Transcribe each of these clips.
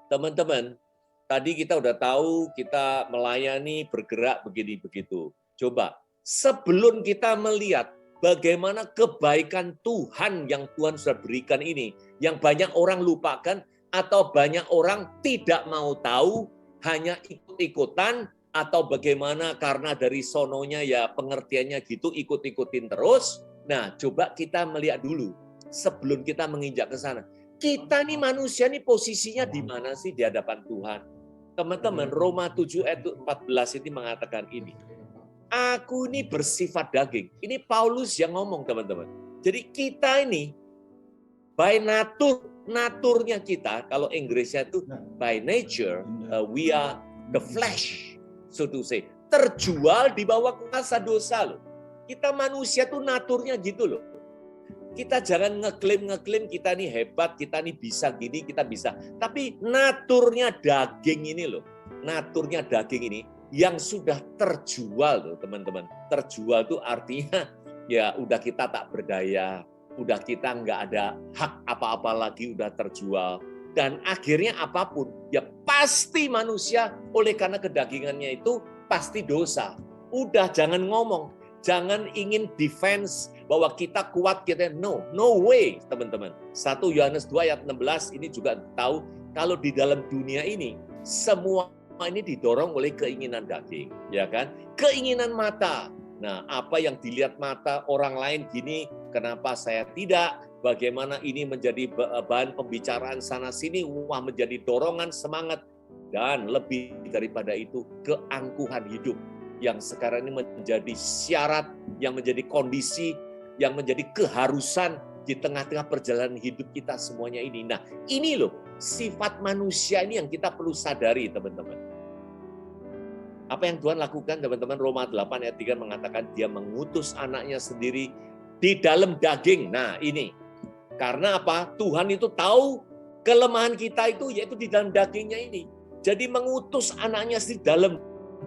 Teman-teman, tadi kita udah tahu kita melayani, bergerak begini begitu. Coba, sebelum kita melihat bagaimana kebaikan Tuhan yang Tuhan sudah berikan ini, yang banyak orang lupakan atau banyak orang tidak mau tahu, hanya ikut-ikutan, atau bagaimana karena dari sononya ya pengertiannya gitu, ikut-ikutin terus. Nah, coba kita melihat dulu sebelum kita menginjak ke sana. Kita nih manusia nih posisinya di mana sih di hadapan Tuhan? Teman-teman, Roma 7 ayat 14 ini mengatakan ini. Aku ini bersifat daging. Ini Paulus yang ngomong, teman-teman. Jadi kita ini by naturnya kita, kalau Inggrisnya itu by nature, we are the flesh, so to say. Terjual di bawah kuasa dosa loh. Kita manusia tuh naturnya gitu loh. Kita jangan ngeklaim kita nih hebat, kita nih bisa gini, kita bisa. Tapi naturnya daging ini loh. Naturnya daging ini yang sudah terjual loh teman-teman. Terjual tuh artinya ya udah kita tak berdaya, udah kita nggak ada hak apa-apa lagi, udah terjual. Dan akhirnya apapun, ya pasti manusia oleh karena kedagingannya itu pasti dosa. Udah jangan ngomong, jangan ingin defense bahwa kita kuat, kita no way teman-teman. 1 Yohanes 2 ayat 16 ini juga tahu kalau di dalam dunia ini semua ini didorong oleh keinginan daging, ya kan? Keinginan mata. Nah, apa yang dilihat mata orang lain gini, kenapa saya tidak? Bagaimana ini menjadi bahan pembicaraan sana sini, wah menjadi dorongan semangat, dan lebih daripada itu keangkuhan hidup yang sekarang ini menjadi syarat, yang menjadi kondisi, yang menjadi keharusan di tengah-tengah perjalanan hidup kita semuanya ini. Nah, ini loh sifat manusia ini yang kita perlu sadari, teman-teman. Apa yang Tuhan lakukan, teman-teman? Roma 8 ayat 3 mengatakan dia mengutus anaknya sendiri di dalam daging. Nah, ini. Karena apa? Tuhan itu tahu kelemahan kita itu yaitu di dalam dagingnya ini. Jadi mengutus anaknya sendiri dalam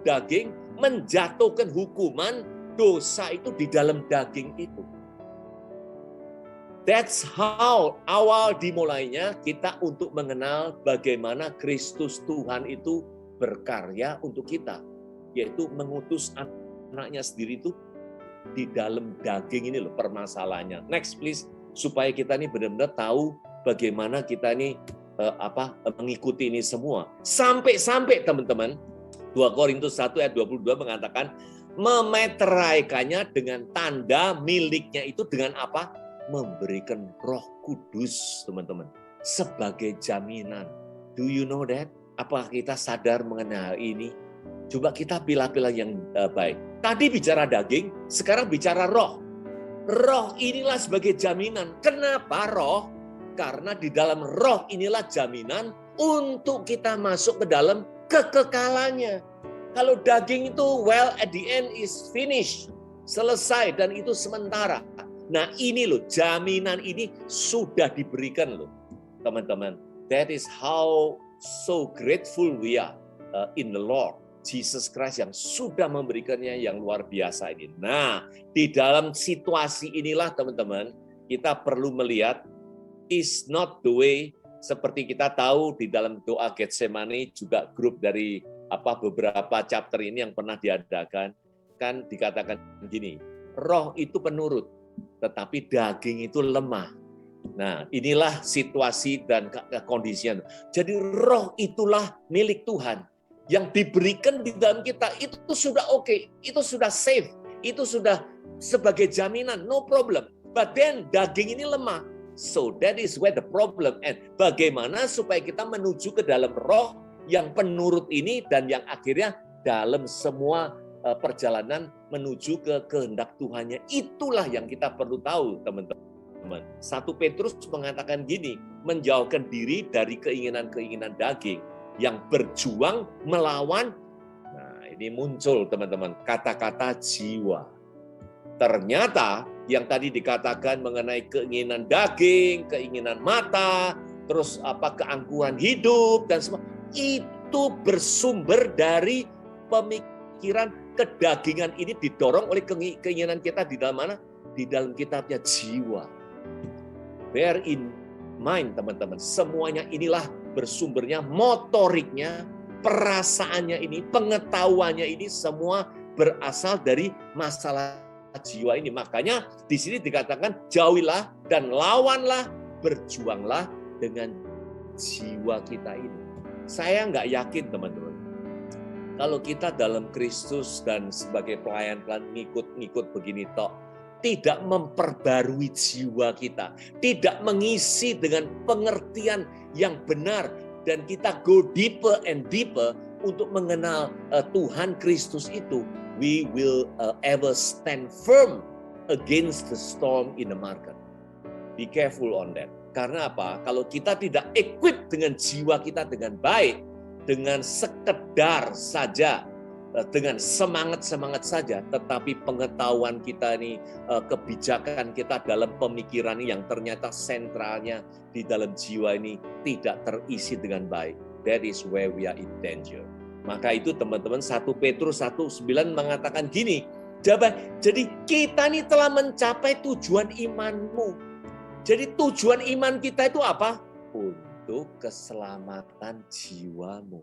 daging, menjatuhkan hukuman dosa itu di dalam daging itu. That's how awal dimulainya kita untuk mengenal bagaimana Kristus Tuhan itu berkarya untuk kita, yaitu mengutus anaknya sendiri itu di dalam daging ini loh permasalahannya. Next please, supaya kita ini benar-benar tahu bagaimana kita ini mengikuti ini semua. Sampai teman-teman, 2 Korintus 1 ayat 22 mengatakan memeteraikannya dengan tanda miliknya itu dengan apa? Memberikan Roh Kudus, teman-teman, sebagai jaminan. Do you know that? Apakah kita sadar mengenai ini? Coba kita pilih-pilih yang baik. Tadi bicara daging, sekarang bicara roh. Roh inilah sebagai jaminan. Kenapa roh? Karena di dalam roh inilah jaminan untuk kita masuk ke dalam kekekalannya. Kalau daging itu, well, at the end is finished. Selesai dan itu sementara. Nah ini loh, jaminan ini sudah diberikan loh, teman-teman. That is how so grateful we are in the Lord Jesus Christ yang sudah memberikannya yang luar biasa ini. Nah, di dalam situasi inilah teman-teman, kita perlu melihat is not the way, seperti kita tahu di dalam doa Getsemani juga grup dari beberapa chapter ini yang pernah diadakan, kan dikatakan gini, roh itu penurut, tetapi daging itu lemah. Nah, inilah situasi dan kondisinya. Jadi roh itulah milik Tuhan yang diberikan di dalam kita, itu sudah oke, itu sudah safe, itu sudah sebagai jaminan, no problem. But then daging ini lemah. So that is where the problem ends. Bagaimana supaya kita menuju ke dalam roh yang penurut ini dan yang akhirnya dalam semua perjalanan menuju ke kehendak Tuhannya. Itulah yang kita perlu tahu, teman-teman. 1 Petrus mengatakan gini, menjauhkan diri dari keinginan-keinginan daging yang berjuang melawan. Nah, ini muncul, teman-teman, kata-kata jiwa. Ternyata yang tadi dikatakan mengenai keinginan daging, keinginan mata, terus keangkuhan hidup dan semua itu bersumber dari pemikiran kedagingan ini didorong oleh keinginan kita di dalam mana? Di dalam kitabnya jiwa. Bear in mind, teman-teman, semuanya inilah bersumbernya, motoriknya, perasaannya ini, pengetahuannya ini semua berasal dari masalah jiwa ini. Makanya di sini dikatakan jauhilah dan lawanlah, berjuanglah dengan jiwa kita ini. Saya nggak yakin teman-teman, kalau kita dalam Kristus dan sebagai pelayan-pelayan ngikut-ngikut begini tok, tidak memperbarui jiwa kita, tidak mengisi dengan pengertian yang benar, dan kita go deeper and deeper untuk mengenal Tuhan Kristus itu, we will ever stand firm against the storm in the market. Be careful on that. Karena apa? Kalau kita tidak equip dengan jiwa kita dengan baik, dengan sekedar saja, dengan semangat-semangat saja, tetapi pengetahuan kita ini, kebijakan kita dalam pemikiran ini yang ternyata sentralnya di dalam jiwa ini tidak terisi dengan baik. That is where we are in danger. Maka itu teman-teman 1 Petrus 1:9 mengatakan gini, jadi kita ini telah mencapai tujuan imanmu. Jadi tujuan iman kita itu apa? Untuk keselamatan jiwamu.